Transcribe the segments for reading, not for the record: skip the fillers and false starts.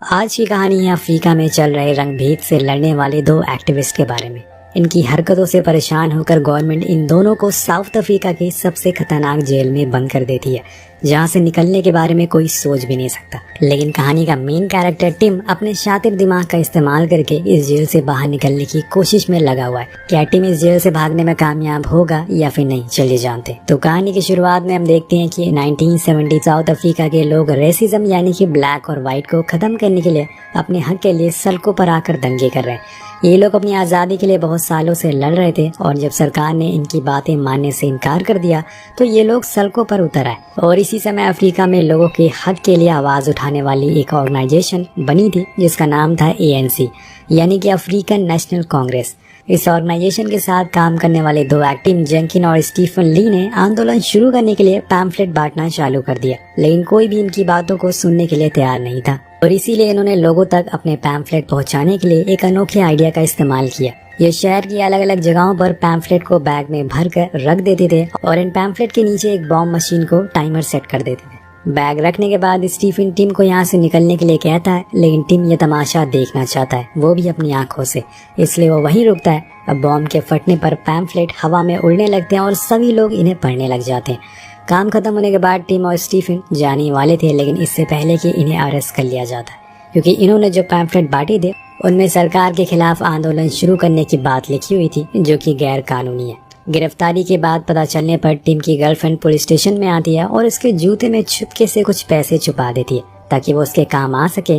आज की कहानी है अफ्रीका में चल रहे रंगभेद से लड़ने वाले दो एक्टिविस्ट के बारे में। इनकी हरकतों से परेशान होकर गवर्नमेंट इन दोनों को साउथ अफ्रीका की सबसे खतरनाक जेल में बंद कर देती है, जहां से निकलने के बारे में कोई सोच भी नहीं सकता। लेकिन कहानी का मेन कैरेक्टर टिम अपने शातिर दिमाग का इस्तेमाल करके इस जेल से बाहर निकलने की कोशिश में लगा हुआ है। क्या टिम इस जेल से भागने में कामयाब होगा या फिर नहीं, चलिए जानते। तो कहानी की शुरुआत में हम देखते हैं कि 1970 साउथ अफ्रीका के लोग रेसिज्म यानी कि ब्लैक और व्हाइट को खत्म करने के लिए अपने हक के लिए सड़कों पर आकर दंगे कर रहे हैं। ये लोग अपनी आज़ादी के लिए बहुत सालों से लड़ रहे थे और जब सरकार ने इनकी बातें मानने से इनकार कर दिया तो ये लोग सड़कों पर उतर आए। और इसी समय अफ्रीका में लोगों के हक के लिए आवाज़ उठाने वाली एक ऑर्गेनाइजेशन बनी थी जिसका नाम था ANC यानी कि अफ्रीकन नेशनल कांग्रेस। इस ऑर्गेनाइजेशन के साथ काम करने वाले दो एक्टिव जेंकिन और स्टीफन ली ने आंदोलन शुरू करने के लिए पैम्फलेट बांटना चालू कर दिया, लेकिन कोई भी इनकी बातों को सुनने के लिए तैयार नहीं था और इसीलिए इन्होंने लोगों तक अपने पैम्फलेट पहुंचाने के लिए एक अनोखे आइडिया का इस्तेमाल किया। ये शहर की अलग अलग जगहों पर पैम्फलेट को बैग में भर कर रख देते थे और इन पैम्फलेट के नीचे एक बॉम्ब मशीन को टाइमर सेट कर देते थे। बैग रखने के बाद स्टीफन टिम को यहाँ से निकलने के लिए कहता है, लेकिन टिम ये तमाशा देखना चाहता है, वो भी अपनी आंखों से, इसलिए वो वहीं रुकता है। अब बॉम्ब के फटने पर पैम्फलेट हवा में उड़ने लगते हैं और सभी लोग इन्हें पढ़ने लग जाते हैं। काम खत्म होने के बाद टिम और स्टीफन जाने वाले थे, लेकिन इससे पहले कि इन्हें अरेस्ट कर लिया जाता है क्योंकि इन्होंने जो पैम्फलेट बांटे थे उनमें सरकार के खिलाफ आंदोलन शुरू करने की बात लिखी हुई थी जो कि गैर कानूनी है। गिरफ्तारी के बाद पता चलने पर टिम की गर्लफ्रेंड पुलिस स्टेशन में आती है और उसके जूते में चुपके से कुछ पैसे छुपा देती है ताकि वो उसके काम आ सके।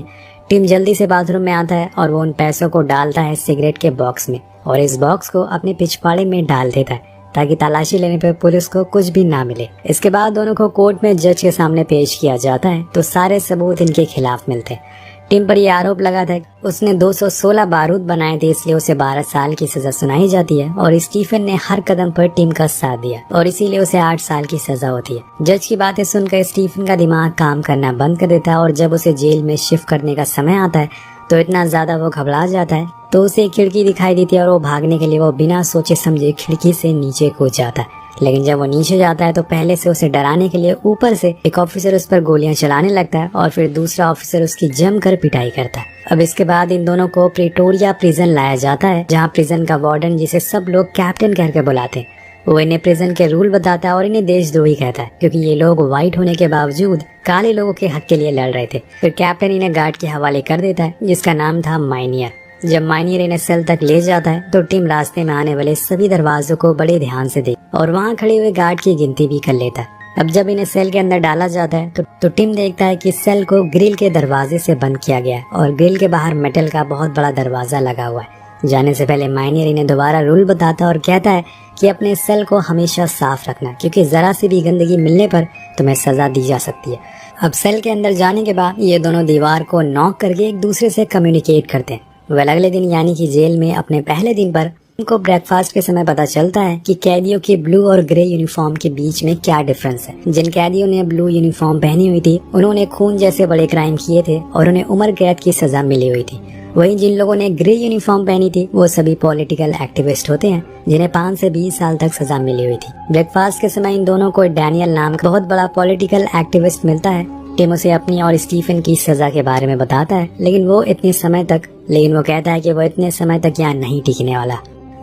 टिम जल्दी से बाथरूम में आता है और वो उन पैसों को डालता है सिगरेट के बॉक्स में और इस बॉक्स को अपने पिछवाड़े में डाल देता है ताकि तलाशी लेने पर पुलिस को कुछ भी ना मिले। इसके बाद दोनों को कोर्ट में जज के सामने पेश किया जाता है तो सारे सबूत इनके खिलाफ मिलते हैं। टिम पर यह आरोप लगा था उसने 216 बारूद बनाए थे, इसलिए उसे 12 साल की सजा सुनाई जाती है और स्टीफन ने हर कदम पर टिम का साथ दिया और इसीलिए उसे 8 साल की सजा होती है। जज की बातें सुनकर स्टीफन का दिमाग काम करना बंद कर देता है और जब उसे जेल में शिफ्ट करने का समय आता है तो इतना ज्यादा वो घबरा जाता है तो उसे एक खिड़की दिखाई देती है और वो भागने के लिए वो बिना सोचे समझे खिड़की से नीचे कूद जाता है। लेकिन जब वो नीचे जाता है तो पहले से उसे डराने के लिए ऊपर से एक ऑफिसर उस पर गोलियां चलाने लगता है और फिर दूसरा ऑफिसर उसकी जमकर पिटाई करता है। अब इसके बाद इन दोनों को प्रिटोरिया प्रिजन लाया जाता है जहां प्रिजन का वार्डन, जिसे सब लोग कैप्टन कहकर बुलाते हैं, वो इन्हें प्रिजन के रूल बताता है और इन्हें देशद्रोही कहता है क्योंकि ये लोग व्हाइट होने के बावजूद काले लोगों के हक के लिए लड़ रहे थे। फिर कैप्टन इन्हें गार्ड के हवाले कर देता है जिसका नाम था माइनियर। जब माइनियर इन्हें सेल तक ले जाता है तो टिम रास्ते में आने वाले सभी दरवाजों को बड़े ध्यान से देख और वहाँ खड़े हुए गार्ड की गिनती भी कर लेता है। अब जब इन्हें सेल के अंदर डाला जाता है तो टिम देखता है कि सेल को ग्रिल के दरवाजे से बंद किया गया है और ग्रिल के बाहर मेटल का बहुत बड़ा दरवाजा लगा हुआ है। जाने से पहले माइनियर इन्हें दोबारा रूल बताता है और कहता है कि अपने सेल को हमेशा साफ रखना क्योंकि जरा सी भी गंदगी मिलने पर तुम्हें सजा दी जा सकती है। अब सेल के अंदर जाने के बाद ये दोनों दीवार को नॉक करके एक दूसरे से कम्युनिकेट करते हैं। वह अगले दिन यानी कि जेल में अपने पहले दिन पर उनको ब्रेकफास्ट के समय पता चलता है कि कैदियों के ब्लू और ग्रे यूनिफॉर्म के बीच में क्या डिफरेंस है। जिन कैदियों ने ब्लू यूनिफॉर्म पहनी हुई थी उन्होंने खून जैसे बड़े क्राइम किए थे और उन्हें उम्र कैद की सजा मिली हुई थी। वहीं जिन लोगों ने ग्रे यूनिफॉर्म पहनी थी वो सभी पॉलिटिकल एक्टिविस्ट होते हैं जिन्हें 5 से 20 साल तक सजा मिली हुई थी। ब्रेकफास्ट के समय इन दोनों को डैनियल नाम का बहुत बड़ा पॉलिटिकल एक्टिविस्ट मिलता है। टिम उसे अपनी और स्टीफन की सजा के बारे में बताता है लेकिन वो कहता है कि वो इतने समय तक यहाँ नहीं टिकने वाला।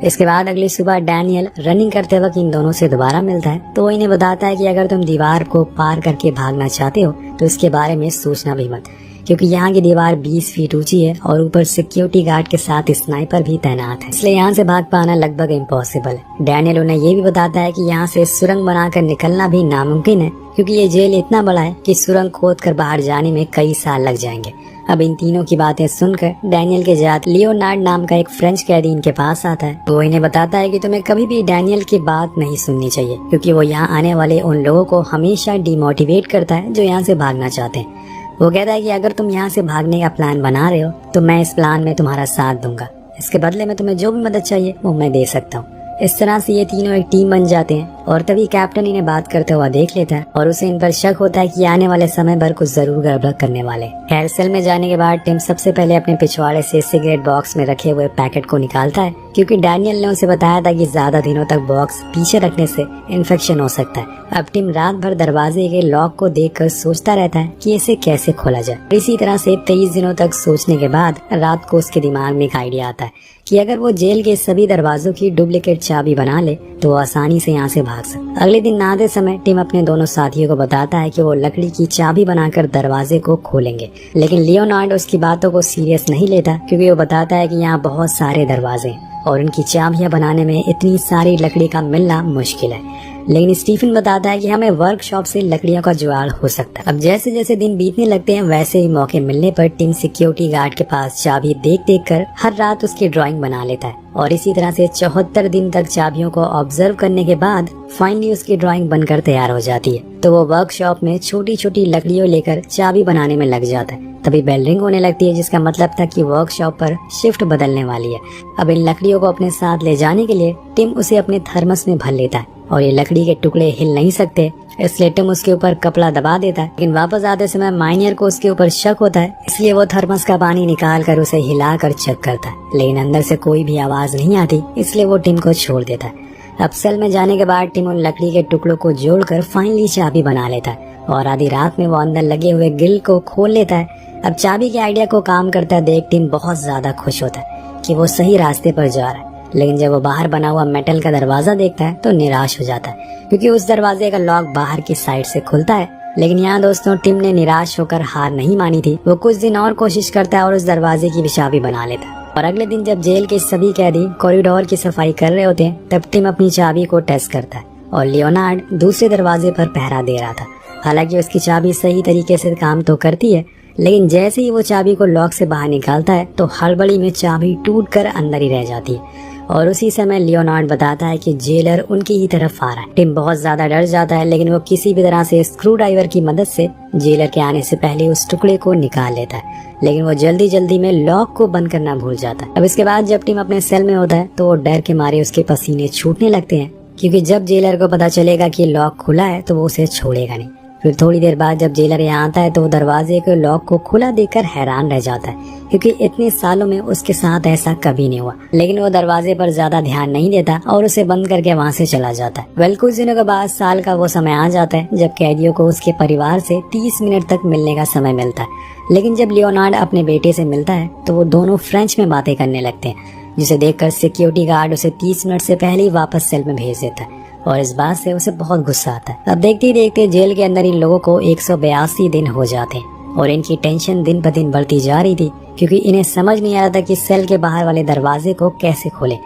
इसके बाद अगली सुबह डैनियल रनिंग करते वक्त इन दोनों से दोबारा मिलता है तो वो इन्हें बताता है कि अगर तुम दीवार को पार करके भागना चाहते हो तो इसके बारे में सोचना भी मत क्योंकि यहाँ की दीवार 20 फीट ऊंची है और ऊपर सिक्योरिटी गार्ड के साथ स्नाइपर भी तैनात है, इसलिए यहाँ से भाग पाना लगभग इम्पॉसिबल है। डैनियल उन्हें ये भी बताता है कि यहाँ से सुरंग बनाकर निकलना भी नामुमकिन है क्योंकि ये जेल इतना बड़ा है कि सुरंग खोद कर बाहर जाने में कई साल लग जाएंगे। अब इन तीनों की बातें सुनकर डैनियल के जात लियोनार्ड नाम का एक फ्रेंच कैदी इनके पास आता है। वो इन्हें बताता है कि तुम्हें कभी भी डैनियल की बात नहीं सुननी चाहिए क्योंकि वो यहाँ आने वाले उन लोगों को हमेशा डिमोटिवेट करता है जो यहाँ से भागना चाहते हैं। वो कहता है कि अगर तुम यहाँ से भागने का प्लान बना रहे हो तो मैं इस प्लान में तुम्हारा साथ दूंगा, इसके बदले में तुम्हें जो भी मदद चाहिए वो मैं दे सकता हूँ। इस तरह से ये तीनों एक टीम बन जाते हैं और तभी कैप्टन इन्हें बात करते हुआ देख लेता है और उसे इन पर शक होता है कि आने वाले समय पर कुछ जरूर गड़बड़ करने वाले। खैर सेल में जाने के बाद टिम सबसे पहले अपने पिछवाड़े से सिगरेट बॉक्स में रखे हुए पैकेट को निकालता है, क्योंकि डैनियल ने उसे बताया था कि ज्यादा दिनों तक बॉक्स पीछे रखने से इन्फेक्शन हो सकता है। अब टिम रात भर दरवाजे के लॉक को देखकर सोचता रहता है कि इसे कैसे खोला जाए। इसी तरह से 23 दिनों तक सोचने के बाद रात को उसके दिमाग में एक आइडिया आता है कि अगर वो जेल के सभी दरवाजों की डुप्लीकेट चाबी बना ले तो वो आसानी से यहाँ से भाग सकता। अगले दिन नहाते समय टिम अपने दोनों साथियों को बताता है कि वो लकड़ी की चाबी बनाकर दरवाजे को खोलेंगे, लेकिन लियोनार्ड उसकी बातों को सीरियस नहीं लेता, क्योंकि वो बताता है कि यहाँ बहुत सारे दरवाजे और उनकी चाबियां बनाने में इतनी सारी लकड़ी का मिलना मुश्किल है। लेकिन स्टीफन बताता है कि हमें वर्कशॉप से लकड़ियों का जुगाड़ हो सकता है। अब जैसे जैसे दिन बीतने लगते हैं वैसे ही मौके मिलने पर टिम सिक्योरिटी गार्ड के पास चाबी देख कर हर रात उसकी ड्राइंग बना लेता है और इसी तरह से 74 दिन तक चाबियों को ऑब्जर्व करने के बाद फाइनली उसकी ड्राइंग बनकर तैयार हो जाती है। तो वो वर्कशॉप में छोटी छोटी लकड़ियों लेकर चाबी बनाने में लग जाता है। तभी बेल रिंग होने लगती है, जिसका मतलब था कि वर्कशॉप पर शिफ्ट बदलने वाली है। अब इन लकड़ियों को अपने साथ ले जाने के लिए टिम उसे अपने थर्मस में भर लेता है और ये लकड़ी के टुकड़े हिल नहीं सकते, इसलिए टिम उसके ऊपर कपड़ा दबा देता है। लेकिन वापस आते समय माइनियर को उसके ऊपर शक होता है, इसलिए वो थर्मस का पानी निकाल कर उसे हिलाकर चेक करता है, लेकिन अंदर से कोई भी आवाज नहीं आती, इसलिए वो टिम को छोड़ देता है। अब सेल में जाने के बाद टिम उन लकड़ी के टुकड़ों को जोड़कर फाइनली चाबी बना लेता है और आधी रात में वो अंदर लगे हुए ग्रिल को खोल लेता है। अब चाबी के आइडिया को काम करता देख टिम बहुत ज्यादा खुश होता है कि वो सही रास्ते पर जा रहा है, लेकिन जब वो बाहर बना हुआ मेटल का दरवाजा देखता है तो निराश हो जाता है, क्योंकि उस दरवाजे का लॉक बाहर की साइड से खुलता है। लेकिन यहाँ दोस्तों टिम ने निराश होकर हार नहीं मानी थी। वो कुछ दिन और कोशिश करता है और उस दरवाजे की भी चाबी बना लेता है। और अगले दिन जब जेल के सभी कैदी कॉरिडोर की सफाई कर रहे होते हैं तब टिम अपनी चाबी को टेस्ट करता है और लियोनार्ड दूसरे दरवाजे पर पहरा दे रहा था। हालांकि उसकी चाबी सही तरीके से काम तो करती है, लेकिन जैसे ही वो चाबी को लॉक से बाहर निकालता है तो हड़बड़ी में चाबी टूटकर अंदर ही रह जाती है। और उसी समय लियोनार्ड बताता है कि जेलर उनकी ही तरफ आ रहा है। टिम बहुत ज्यादा डर जाता है, लेकिन वो किसी भी तरह से स्क्रू ड्राइवर की मदद से जेलर के आने से पहले उस टुकड़े को निकाल लेता है, लेकिन वो जल्दी जल्दी में लॉक को बंद करना भूल जाता है। अब इसके बाद जब टिम अपने सेल में होता है तो वो डर के मारे उसके पसीने छूटने लगते हैं, क्योंकि जब जेलर को पता चलेगा कि लॉक खुला है तो वो उसे छोड़ेगा नहीं। फिर थोड़ी देर बाद जब जेलर यहाँ आता है तो वो दरवाजे के लॉक को खुला देखकर हैरान रह जाता है, क्योंकि इतने सालों में उसके साथ ऐसा कभी नहीं हुआ। लेकिन वो दरवाजे पर ज्यादा ध्यान नहीं देता और उसे बंद करके वहाँ से चला जाता है। कुछ दिनों के बाद साल का वो समय आ जाता है जब कैदियों को उसके परिवार से 30 मिनट तक मिलने का समय मिलता है। लेकिन जब लियोनार्ड अपने बेटे से मिलता है तो वो दोनों फ्रेंच में बातें करने लगते हैं, जिसे देखकर सिक्योरिटी गार्ड उसे 30 मिनट से पहले ही वापस सेल में भेज देता है और इस बात से उसे बहुत गुस्सा आता है। अब देखते ही देखते जेल के अंदर इन लोगों को 182 दिन हो जाते हैं और इनकी टेंशन दिन ब दिन बढ़ती जा रही थी, क्योंकि इन्हें समझ नहीं आ रहा था कि सेल के बाहर वाले दरवाजे को कैसे खोले।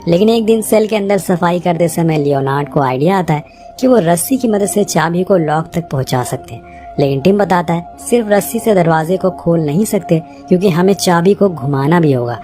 लेकिन एक दिन सेल के अंदर सफाई करते समय लियोनार्ड को आइडिया आता है कि वो रस्सी की मदद से चाबी को लॉक तक पहुंचा सकते हैं। लेकिन टिम बताता है सिर्फ रस्सी से दरवाजे को खोल नहीं सकते, क्योंकि हमें चाबी को घुमाना भी होगा।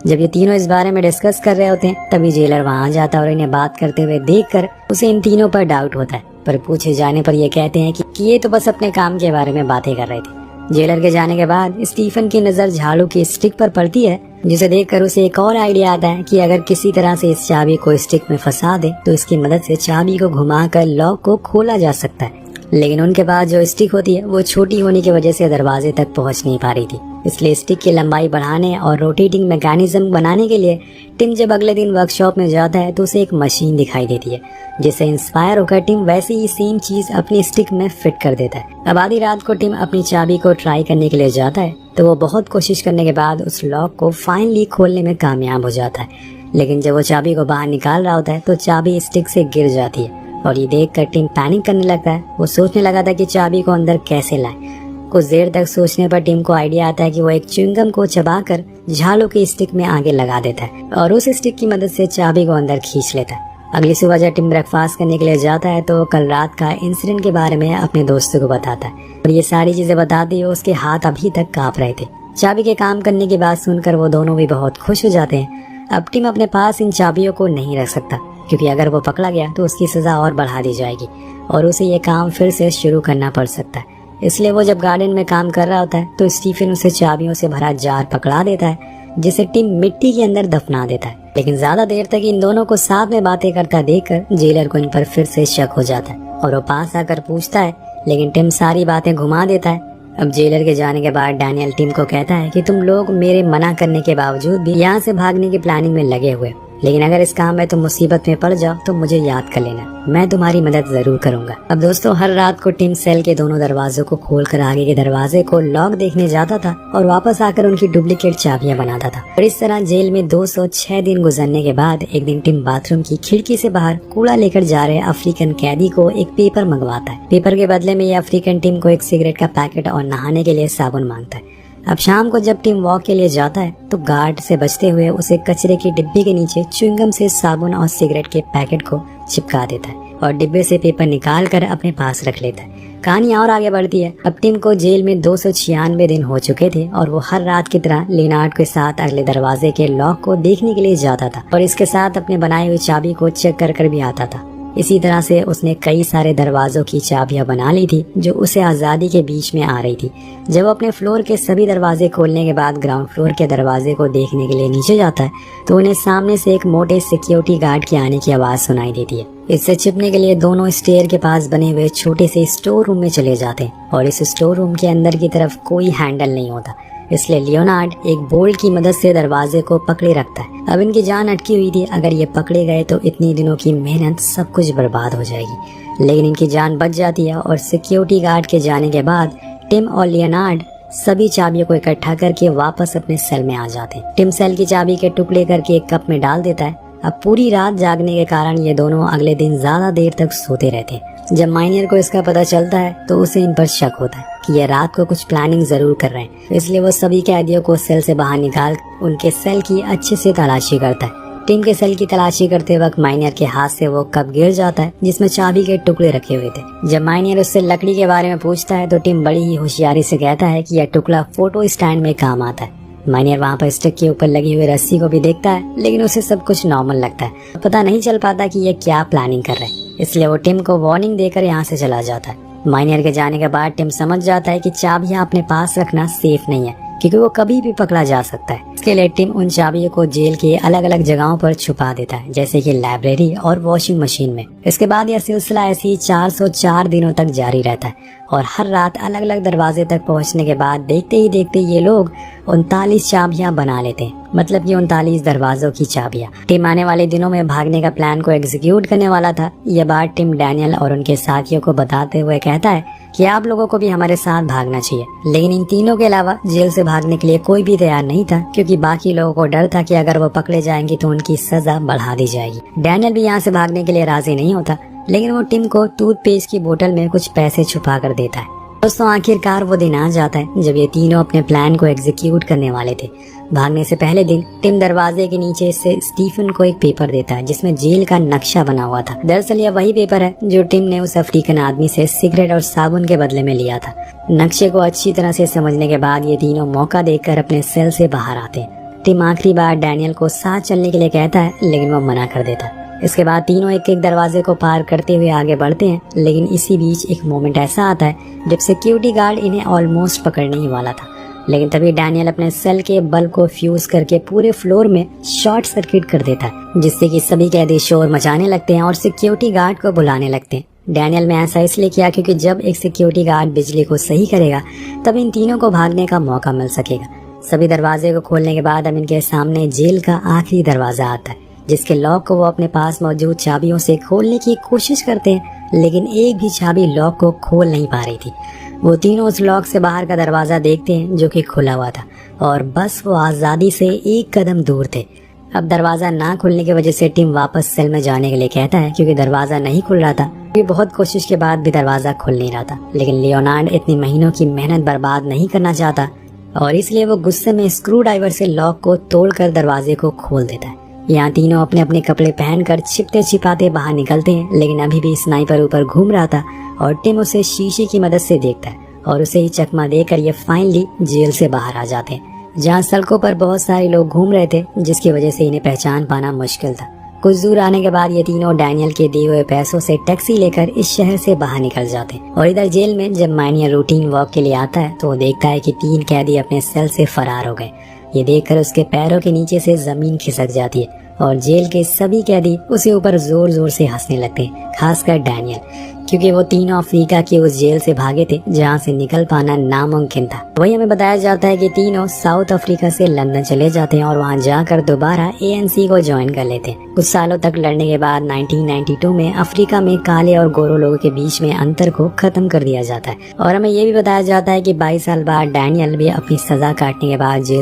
जब ये तीनों इस बारे में डिस्कस कर रहे होते हैं तभी जेलर वहाँ आ जाता है और इन्हें बात करते हुए देखकर उसे इन तीनों पर डाउट होता है, पर पूछे जाने पर ये कहते हैं कि ये तो बस अपने काम के बारे में बातें कर रहे थे। जेलर के जाने के बाद स्टीफन की नजर झाड़ू की स्टिक पर पड़ती है, जिसे देखकर उसे एक और आइडिया आता है कि अगर किसी तरह से इस चाबी को स्टिक में फंसा दे तो इसकी मदद से चाबी को घुमाकर लॉक को खोला जा सकता है। लेकिन उनके पास जो स्टिक होती है वो छोटी होने की वजह से दरवाजे तक पहुंच नहीं पा रही थी, इसलिए स्टिक की लंबाई बढ़ाने और रोटेटिंग मैकेनिज्म बनाने के लिए टिम जब अगले दिन वर्कशॉप में जाता है तो उसे एक मशीन दिखाई देती है, जिससे इंस्पायर होकर टिम वैसे ही सेम चीज अपनी स्टिक में फिट कर देता है। अब आधी रात को टिम अपनी चाबी को ट्राई करने के लिए जाता है तो वो बहुत कोशिश करने के बाद उस लॉक को फाइनली खोलने में कामयाब हो जाता है। लेकिन जब वो चाबी को बाहर निकाल रहा होता है तो चाबी स्टिक से गिर जाती है और ये देखकर टिम पैनिक करने लगता है। वो सोचने लगा था कि चाबी को अंदर कैसे लाए। कुछ देर तक सोचने पर टिम को आइडिया आता है कि वो एक च्युइंगम को चबाकर झाड़ू की स्टिक में आगे लगा देता है और उस स्टिक की मदद से चाबी को अंदर खींच लेता है। अगली सुबह जब टिम ब्रेकफास्ट करने के लिए जाता है तो कल रात का इंसिडेंट के बारे में अपने दोस्तों को बताता है और ये सारी चीजें बताते हुए उसके हाथ अभी तक कांप रहे थे। चाबी के काम करने की बात सुनकर वो दोनों भी बहुत खुश हो जाते हैं। अब टिम अपने पास इन चाबियों को नहीं रख सकता, क्योंकि अगर वो पकड़ा गया तो उसकी सजा और बढ़ा दी जाएगी और उसे ये काम फिर से शुरू करना पड़ सकता है। इसलिए वो जब गार्डन में काम कर रहा होता है तो स्टीफन उसे चाबियों से भरा जार पकड़ा देता है, जिसे टिम मिट्टी के अंदर दफना देता है। लेकिन ज्यादा देर तक इन दोनों को साथ में बातें करता देखकर जेलर को इन पर फिर से शक हो जाता है और वो पास आकर पूछता है, लेकिन टिम सारी बातें घुमा देता है। अब जेलर के जाने के बाद डैनियल टिम को कहता है कि तुम लोग मेरे मना करने के बावजूद भी यहाँ से भागने की प्लानिंग में लगे हुए, लेकिन अगर इस काम में तुम मुसीबत में पड़ जाओ तो मुझे याद कर लेना, मैं तुम्हारी मदद जरूर करूंगा। अब दोस्तों, हर रात को टिम सेल के दोनों दरवाजों को खोलकर आगे के दरवाजे को लॉक देखने जाता था और वापस आकर उनकी डुप्लीकेट चाबियां बनाता था। और इस तरह जेल में 206 दिन गुजरने के बाद एक दिन टिम बाथरूम की खिड़की से बाहर कूड़ा लेकर जा रहे अफ्रीकन कैदी को एक पेपर मंगवाता है। पेपर के बदले में ये अफ्रीकन टिम को एक सिगरेट का पैकेट और नहाने के लिए साबुन मांगता है। अब शाम को जब टिम वॉक के लिए जाता है तो गार्ड से बचते हुए उसे कचरे की डिब्बी के नीचे च्युइंगम से साबुन और सिगरेट के पैकेट को चिपका देता है और डिब्बे से पेपर निकाल कर अपने पास रख लेता है। कहानी और आगे बढ़ती है। अब टिम को जेल में 296 दिन हो चुके थे और वो हर रात की तरह लिनार्ड के साथ अगले दरवाजे के लॉक को देखने के लिए जाता था और इसके साथ अपने बनाई हुई चाबी को चेक कर भी आता था। इसी तरह से उसने कई सारे दरवाजों की चाबियां बना ली थी जो उसे आजादी के बीच में आ रही थी। जब अपने फ्लोर के सभी दरवाजे खोलने के बाद ग्राउंड फ्लोर के दरवाजे को देखने के लिए नीचे जाता है तो उन्हें सामने से एक मोटे सिक्योरिटी गार्ड के आने की आवाज सुनाई देती है। इससे छिपने के लिए दोनों स्टेयर के पास बने हुए छोटे से स्टोर रूम में चले जाते हैं और इस स्टोर रूम के अंदर की तरफ कोई हैंडल नहीं होता, इसलिए लियोनार्ड एक बोल्ट की मदद से दरवाजे को पकड़े रखता है। अब इनकी जान अटकी हुई थी, अगर ये पकड़े गए तो इतनी दिनों की मेहनत सब कुछ बर्बाद हो जाएगी। लेकिन इनकी जान बच जाती है और सिक्योरिटी गार्ड के जाने के बाद टिम और लियोनार्ड सभी चाबियों को इकट्ठा करके वापस अपने सेल में आ जाते हैं। टिम सेल की चाबी के टुकड़े करके एक कप में डाल देता है। अब पूरी रात जागने के कारण ये दोनों अगले दिन ज्यादा देर तक सोते रहते हैं। जब माइनियर को इसका पता चलता है तो उसे इन पर शक होता है कि ये रात को कुछ प्लानिंग जरूर कर रहे हैं, इसलिए वो सभी कैदियों को सेल से बाहर निकाल उनके सेल की अच्छे से तलाशी करता है। टिम के सेल की तलाशी करते वक्त माइनियर के हाथ से वो कप गिर जाता है जिसमें चाबी के टुकड़े रखे हुए थे। जब माइनियर उससे लकड़ी के बारे में पूछता है तो टिम बड़ी ही होशियारी से कहता है कि यह टुकड़ा फोटो स्टैंड में काम आता है। माइनियर वहाँ पर स्टिक के ऊपर लगी हुई रस्सी को भी देखता है, लेकिन उसे सब कुछ नॉर्मल लगता है। पता नहीं चल पाता कि ये क्या प्लानिंग कर रहे हैं, इसलिए वो टिम को वार्निंग देकर यहाँ से चला जाता है। माइनियर के जाने के बाद टिम समझ जाता है कि चाबियां अपने पास रखना सेफ नहीं है क्योंकि वो कभी भी पकड़ा जा सकता है। इसके लिए टिम उन चाबियों को जेल के अलग अलग जगहों पर छुपा देता है, जैसे कि लाइब्रेरी और वॉशिंग मशीन में। इसके बाद यह सिलसिला ऐसे ही 404 दिनों तक जारी रहता है और हर रात अलग अलग दरवाजे तक पहुंचने के बाद देखते ही देखते ये लोग 39 चाबियां बना लेते हैं, मतलब कि 39 दरवाजों की चाबियां। टिम आने वाले दिनों में भागने का प्लान को एग्जीक्यूट करने वाला था। यह बात टिम डैनियल और उनके साथियों को बताते हुए कहता है कि आप लोगों को भी हमारे साथ भागना चाहिए। लेकिन इन तीनों के अलावा जेल से भागने के लिए कोई भी तैयार नहीं था क्योंकि बाकी लोगों को डर था कि अगर वो पकड़े जाएंगे तो उनकी सजा बढ़ा दी जाएगी। डैनियल भी यहाँ से भागने के लिए राजी नहीं होता, लेकिन वो टिम को टूथपेस्ट की बोतल में कुछ पैसे छुपा कर देता है। दोस्तों, आखिरकार वो दिन आ जाता है जब ये तीनों अपने प्लान को एग्जीक्यूट करने वाले थे। भागने से पहले दिन टिम दरवाजे के नीचे से स्टीफन को एक पेपर देता है जिसमें जेल का नक्शा बना हुआ था। दरअसल यह वही पेपर है जो टिम ने उस अफ्रीकन आदमी से सिगरेट और साबुन के बदले में लिया था। नक्शे को अच्छी तरह से समझने के बाद ये तीनों मौका देखकर अपने सेल से बाहर आते हैं। टिम आखिरी बार डैनियल को साथ चलने के लिए कहता है, लेकिन वो मना कर देता है। इसके बाद तीनों एक एक दरवाजे को पार करते हुए आगे बढ़ते हैं, लेकिन इसी बीच एक मोमेंट ऐसा आता है जब सिक्योरिटी गार्ड इन्हें ऑलमोस्ट पकड़ने ही वाला था। लेकिन तभी डैनियल अपने सेल के बल्ब को फ्यूज करके पूरे फ्लोर में शॉर्ट सर्किट कर देता है, जिससे कि सभी कैदी शोर मचाने लगते हैं और सिक्योरिटी गार्ड को बुलाने लगते हैं। डैनियल ने ऐसा इसलिए किया क्योंकि जब एक सिक्योरिटी गार्ड बिजली को सही करेगा तब इन तीनों को भागने का मौका मिल सकेगा। सभी दरवाजे को खोलने के बाद अब इनके सामने जेल का आखिरी दरवाजा आता है, जिसके लॉक को वो अपने पास मौजूद चाबियों से खोलने की कोशिश करते हैं, लेकिन एक भी चाबी लॉक को खोल नहीं पा रही थी। वो तीनों उस लॉक से बाहर का दरवाजा देखते हैं जो कि खुला हुआ था और बस वो आज़ादी से एक कदम दूर थे। अब दरवाजा ना खुलने की वजह से टिम वापस सेल में जाने के लिए कहता है क्योंकि दरवाजा नहीं खुल रहा था। ये बहुत कोशिश के बाद भी दरवाजा खुल नहीं रहा था, लेकिन लियोनार्ड इतनी महीनों की मेहनत बर्बाद नहीं करना चाहता और इसलिए वो गुस्से में स्क्रू ड्राइवर से लॉक को तोड़कर दरवाजे को खोल देता है। यहाँ तीनों अपने अपने कपड़े पहनकर छिपते छिपाते बाहर निकलते हैं, लेकिन अभी भी स्नाइपर ऊपर घूम रहा था और टिम उसे शीशे की मदद से देखता है और उसे ही चकमा देकर ये फाइनली जेल से बाहर आ जाते हैं, जहाँ सड़कों पर बहुत सारे लोग घूम रहे थे, जिसकी वजह से इन्हें पहचान पाना मुश्किल था। कुछ दूर आने के बाद ये तीनों डैनियल के दिए हुए पैसों से टैक्सी लेकर इस शहर से बाहर निकल जाते हैं। और इधर जेल में जब माइनियर रूटीन वॉक के लिए आता है तो वो देखता है कि 3 कैदी अपने सेल से फरार हो गए। ये देखकर उसके पैरों के नीचे से जमीन खिसक जाती है और जेल के सभी कैदी उसे ऊपर जोर जोर से हंसने लगते हैं, खासकर डैनियल, क्योंकि वो तीनों अफ्रीका के उस जेल से भागे थे जहां से निकल पाना नामुमकिन था। वही हमें बताया जाता है कि तीनों साउथ अफ्रीका से लंदन चले जाते हैं और वहां जाकर दोबारा ANC को ज्वाइन कर लेते हैं। कुछ सालों तक लड़ने के बाद 1992 में अफ्रीका में काले और गोरों लोगों के बीच में अंतर को खत्म कर दिया जाता है और हमें ये भी बताया जाता है कि 22 साल बाद डैनियल भी अपनी सजा काटने के बाद जेल